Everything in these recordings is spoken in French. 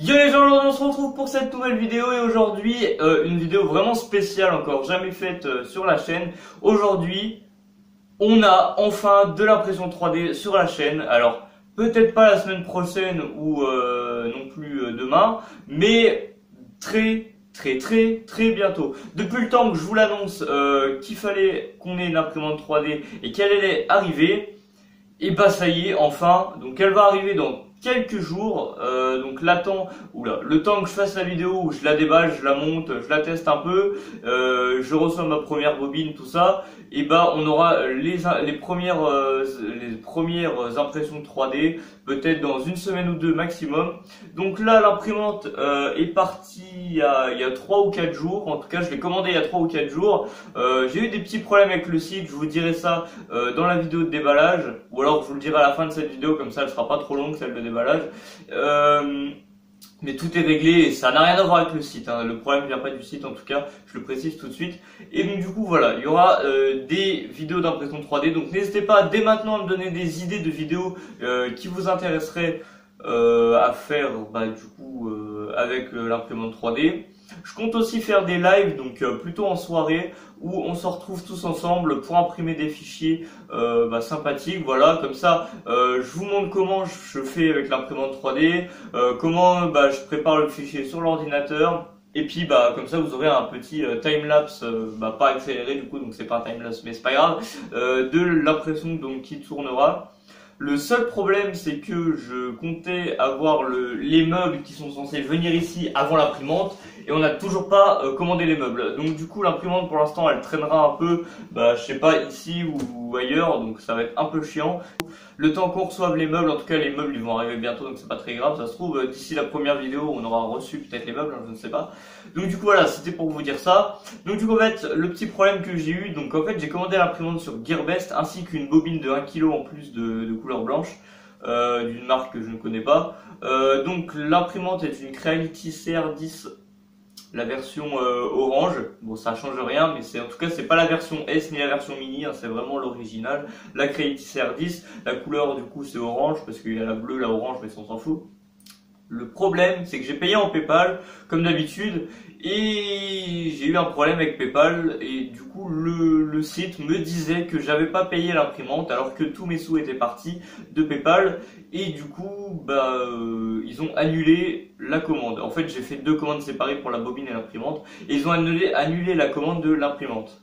Yo les gens, aujourd'hui on se retrouve pour cette nouvelle vidéo et aujourd'hui une vidéo vraiment spéciale, encore jamais faite sur la chaîne. Aujourd'hui on a enfin de l'impression 3D sur la chaîne. Alors peut-être pas la semaine prochaine ou non plus demain, mais très bientôt. Depuis le temps que je vous l'annonce qu'il fallait qu'on ait une imprimante 3D et qu'elle allait arriver, et bah ça y est enfin. Donc elle va arriver dans quelques jours, donc le temps que je fasse la vidéo où je la déballe, je la monte, je la teste un peu, je reçois ma première bobine, tout ça, et bah on aura les premières impressions 3D peut-être dans une semaine ou deux maximum. Donc là l'imprimante est partie il y a 3 ou 4 jours, en tout cas je l'ai commandé il y a 3 ou 4 jours. J'ai eu des petits problèmes avec le site, je vous dirai ça dans la vidéo de déballage, ou alors je vous le dirai à la fin de cette vidéo, comme ça elle sera pas trop longue celle de déballage. Mais tout est réglé et ça n'a rien à voir avec le site, hein. Le problème vient pas du site, en tout cas, je le précise tout de suite. Et donc du coup voilà, il y aura des vidéos d'impression 3D, donc n'hésitez pas dès maintenant à me donner des idées de vidéos qui vous intéresseraient à faire avec l'imprimante 3D. Je compte aussi faire des lives, donc plutôt en soirée, où on se retrouve tous ensemble pour imprimer des fichiers sympathiques. Voilà, comme ça, je vous montre comment je fais avec l'imprimante 3D, comment je prépare le fichier sur l'ordinateur. Et puis comme ça vous aurez un petit timelapse, pas accéléré du coup, donc c'est pas un timelapse mais c'est pas grave, de l'impression donc qui tournera. Le seul problème, c'est que je comptais avoir les meubles qui sont censés venir ici avant l'imprimante et on n'a toujours pas commandé les meubles. Donc du coup, l'imprimante pour l'instant, elle traînera un peu, je sais pas, ici ou ailleurs, donc ça va être un peu chiant. Le temps qu'on reçoive les meubles, en tout cas les meubles ils vont arriver bientôt, donc c'est pas très grave. Ça se trouve d'ici la première vidéo, on aura reçu peut-être les meubles, je ne sais pas. Donc du coup voilà, c'était pour vous dire ça. Donc du coup en fait, le petit problème que j'ai eu, donc en fait j'ai commandé l'imprimante sur Gearbest ainsi qu'une bobine de 1 kg en plus de couleur blanche, d'une marque que je ne connais pas. Donc l'imprimante est une Creality CR10. La version orange, bon ça change rien, mais en tout cas c'est pas la version S ni la version mini, hein, c'est vraiment l'original, la Creality CR10. La couleur du coup c'est orange parce qu'il y a la bleue, la orange, mais on s'en fout. Le problème c'est que j'ai payé en PayPal comme d'habitude et j'ai eu un problème avec PayPal et du coup le site me disait que j'avais pas payé l'imprimante alors que tous mes sous étaient partis de PayPal et du coup ils ont annulé la commande. En fait j'ai fait 2 commandes séparées pour la bobine et l'imprimante et ils ont annulé la commande de l'imprimante.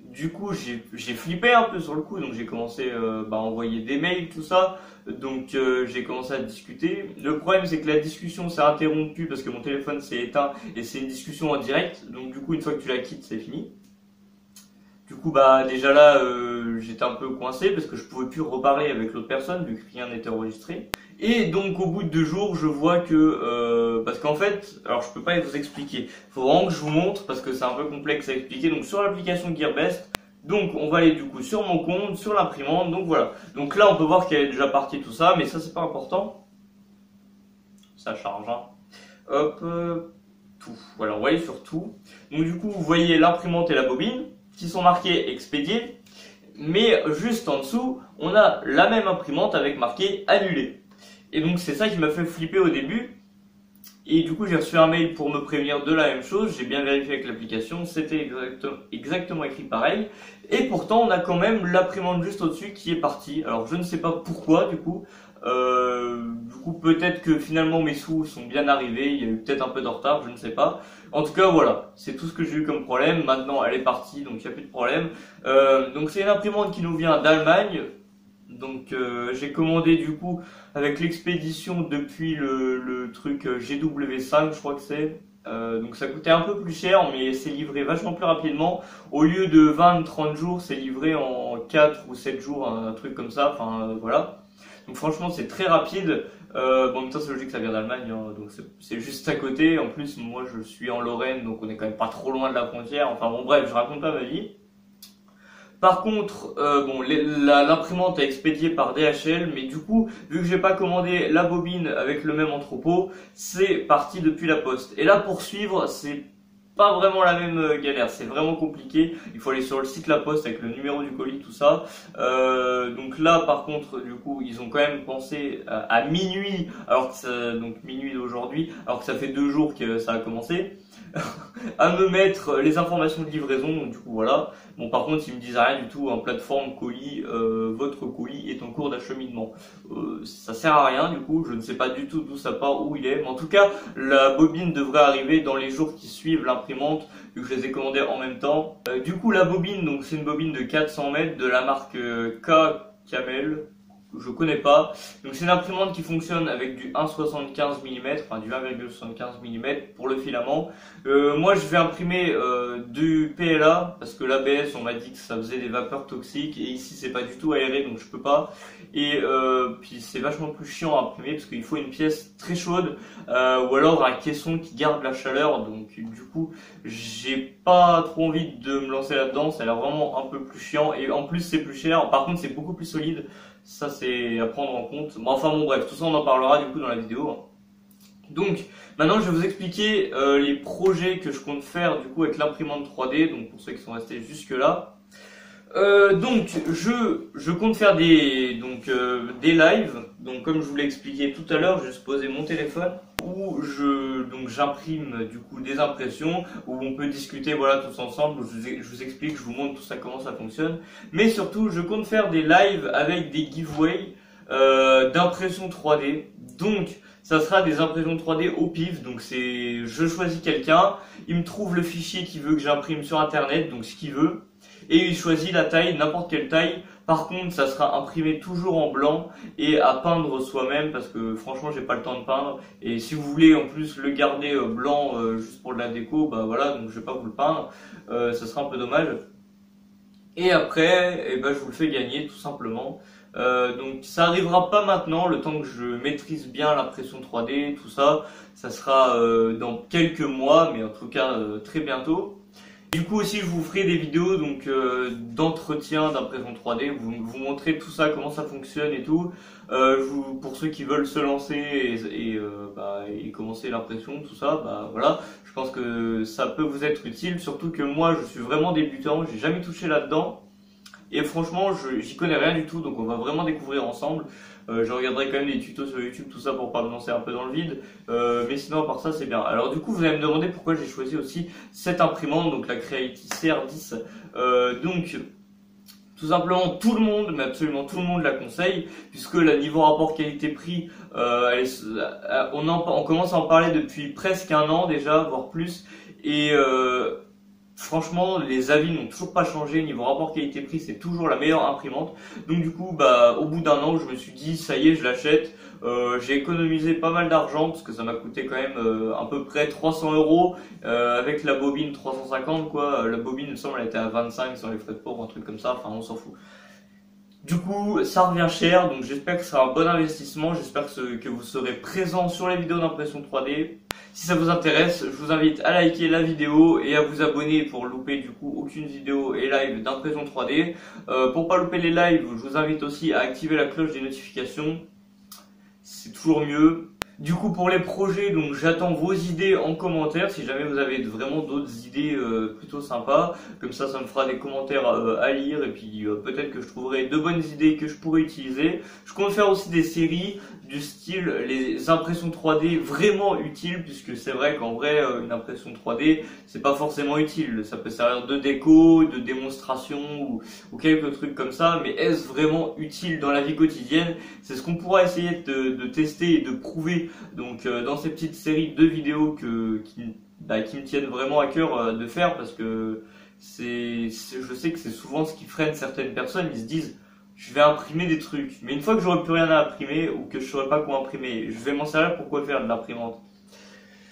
Du coup j'ai flippé un peu sur le coup, donc j'ai commencé à envoyer des mails, tout ça. Donc j'ai commencé à discuter. Le problème c'est que la discussion s'est interrompue parce que mon téléphone s'est éteint et c'est une discussion en direct. Donc du coup une fois que tu la quittes c'est fini. Du coup déjà là j'étais un peu coincé parce que je pouvais plus reparler avec l'autre personne vu que rien n'était enregistré. Et donc au bout de 2 jours je vois que parce qu'en fait, alors je peux pas vous expliquer, faut vraiment que je vous montre parce que c'est un peu complexe à expliquer. Donc sur l'application Gearbest, donc on va aller du coup sur mon compte, sur l'imprimante, donc voilà. Donc là on peut voir qu'elle est déjà partie tout ça, mais ça c'est pas important. Ça charge, hein. Hop, tout. Voilà, on va aller sur tout. Donc du coup vous voyez l'imprimante et la bobine qui sont marquées expédiées, mais juste en dessous on a la même imprimante avec marqué annulé. Et donc c'est ça qui m'a fait flipper au début. Et du coup j'ai reçu un mail pour me prévenir de la même chose, j'ai bien vérifié avec l'application, c'était exactement écrit pareil. Et pourtant on a quand même l'imprimante juste au-dessus qui est partie. Alors je ne sais pas pourquoi du coup. Peut-être que finalement mes sous sont bien arrivés, il y a eu peut-être un peu de retard, je ne sais pas. En tout cas voilà, c'est tout ce que j'ai eu comme problème. Maintenant elle est partie, donc il n'y a plus de problème. Donc c'est une imprimante qui nous vient d'Allemagne. Donc j'ai commandé du coup avec l'expédition depuis le truc GW5 je crois que c'est. Donc ça coûtait un peu plus cher mais c'est livré vachement plus rapidement. Au lieu de 20-30 jours c'est livré en 4 ou 7 jours, un truc comme ça, voilà. Donc franchement c'est très rapide. En même temps c'est logique que ça vient d'Allemagne, hein, donc c'est juste à côté. En plus moi je suis en Lorraine donc on est quand même pas trop loin de la frontière. Enfin bon bref, je raconte pas ma vie. Par contre, l'imprimante est expédiée par DHL, mais du coup, vu que j'ai pas commandé la bobine avec le même entrepôt, c'est parti depuis la poste. Et là, pour suivre, c'est pas vraiment la même galère, c'est vraiment compliqué. Il faut aller sur le site La Poste avec le numéro du colis, tout ça. Donc là, par contre, du coup, ils ont quand même pensé à minuit, alors que donc minuit d'aujourd'hui, alors que ça fait 2 jours que ça a commencé, à me mettre les informations de livraison. Donc du coup, voilà. Bon, par contre, ils me disent rien du tout. En plateforme colis, votre colis est en cours d'acheminement. Ça sert à rien, du coup. Je ne sais pas du tout d'où ça part, où il est. Mais en tout cas, la bobine devrait arriver dans les jours qui suivent l'imprimante, vu que je les ai commandées en même temps. Du coup, la bobine, donc c'est une bobine de 400 mètres de la marque K Camel. Je connais pas. Donc c'est une imprimante qui fonctionne avec du 1,75 mm, enfin du 1,75 mm pour le filament. Moi je vais imprimer du PLA parce que l'ABS on m'a dit que ça faisait des vapeurs toxiques et ici c'est pas du tout aéré donc je peux pas. Et puis c'est vachement plus chiant à imprimer parce qu'il faut une pièce très chaude ou alors un caisson qui garde la chaleur. Donc du coup j'ai pas trop envie de me lancer là-dedans. Ça a l'air vraiment un peu plus chiant et en plus c'est plus cher. Par contre c'est beaucoup plus solide. Ça c'est à prendre en compte. Bon, enfin bon bref, tout ça on en parlera du coup dans la vidéo. Donc maintenant je vais vous expliquer les projets que je compte faire du coup avec l'imprimante 3D. Donc pour ceux qui sont restés jusque là. Donc je compte faire des lives. Donc comme je vous l'ai expliqué tout à l'heure, je vais poser mon téléphone où j'imprime du coup des impressions où on peut discuter voilà tous ensemble. Je vous explique, je vous montre tout ça comment ça fonctionne. Mais surtout je compte faire des lives avec des giveaways d'impression 3D. Donc ça sera des impressions 3D au pif. Donc c'est je choisis quelqu'un, il me trouve le fichier qu'il veut que j'imprime sur internet, donc ce qu'il veut. Et il choisit la taille, n'importe quelle taille. Par contre, ça sera imprimé toujours en blanc et à peindre soi-même parce que franchement, j'ai pas le temps de peindre. Et si vous voulez en plus le garder blanc juste pour de la déco, bah voilà, donc je vais pas vous le peindre. Ça sera un peu dommage. Et après, je vous le fais gagner tout simplement. Donc ça arrivera pas maintenant, le temps que je maîtrise bien l'impression 3D, tout ça. Ça sera dans quelques mois, mais en tout cas très bientôt. Du coup aussi je vous ferai des vidéos donc d'entretien d'impression 3D, vous montrer tout ça, comment ça fonctionne et tout. Pour ceux qui veulent se lancer et commencer l'impression, tout ça, bah voilà, je pense que ça peut vous être utile, surtout que moi je suis vraiment débutant, j'ai jamais touché là-dedans. Et franchement, j'y connais rien du tout, donc on va vraiment découvrir ensemble. Je regarderai quand même des tutos sur YouTube, tout ça pour pas me lancer un peu dans le vide. Mais sinon, à part ça, c'est bien. Alors du coup, vous allez me demander pourquoi j'ai choisi aussi cette imprimante, donc la Creality CR10. Donc, tout simplement, tout le monde, mais absolument tout le monde la conseille, puisque le niveau rapport qualité-prix, on commence à en parler depuis presque 1 an déjà, voire plus. Et franchement, les avis n'ont toujours pas changé. Niveau rapport qualité-prix, c'est toujours la meilleure imprimante. Donc du coup, au bout d'1 an, je me suis dit, ça y est, je l'achète. J'ai économisé pas mal d'argent parce que ça m'a coûté quand même à peu près 300 € avec la bobine 350 quoi. La bobine, il me semble, elle était à 25 sans les frais de port, un truc comme ça. Enfin, on s'en fout. Du coup, ça revient cher, donc j'espère que ce sera un bon investissement. J'espère que vous serez présents sur les vidéos d'impression 3D. Si ça vous intéresse, je vous invite à liker la vidéo et à vous abonner pour louper du coup aucune vidéo et live d'impression 3D. Pour pas louper les lives, je vous invite aussi à activer la cloche des notifications. C'est toujours mieux. Du coup pour les projets, donc j'attends vos idées en commentaire si jamais vous avez vraiment d'autres idées plutôt sympas. Comme ça me fera des commentaires à lire et puis peut-être que je trouverai de bonnes idées que je pourrais utiliser. Je compte faire aussi des séries du style les impressions 3D vraiment utiles, puisque c'est vrai qu'en vrai une impression 3D c'est pas forcément utile. Ça peut servir de déco, de démonstration ou quelques trucs comme ça, mais est-ce vraiment utile dans la vie quotidienne? C'est ce qu'on pourra essayer de tester et de prouver donc dans ces petites séries de vidéos qui me tiennent vraiment à cœur de faire, parce que je sais que c'est souvent ce qui freine certaines personnes. Ils se disent je vais imprimer des trucs, mais une fois que j'aurai plus rien à imprimer ou que je saurai pas quoi imprimer, je vais m'en servir pour quoi faire de l'imprimante?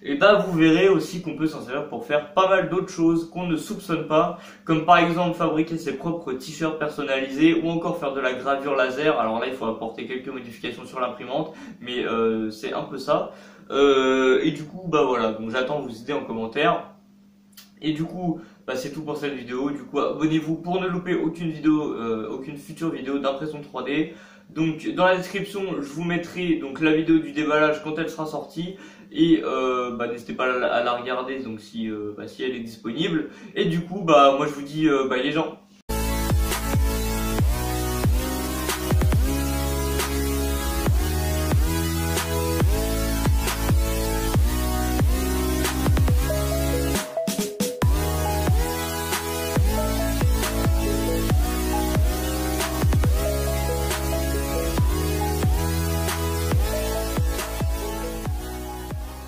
Et vous verrez aussi qu'on peut s'en servir pour faire pas mal d'autres choses qu'on ne soupçonne pas, comme par exemple fabriquer ses propres t-shirts personnalisés ou encore faire de la gravure laser. Alors là il faut apporter quelques modifications sur l'imprimante, mais c'est un peu ça. Et du coup voilà, donc j'attends vos idées en commentaire. Et du coup c'est tout pour cette vidéo. Du coup abonnez-vous pour ne louper aucune vidéo, aucune future vidéo d'impression 3D. Donc dans la description je vous mettrai donc la vidéo du déballage quand elle sera sortie. et bah, n'hésitez pas à la regarder donc si, si elle est disponible. Et du coup, bah, moi je vous dis bye les gens.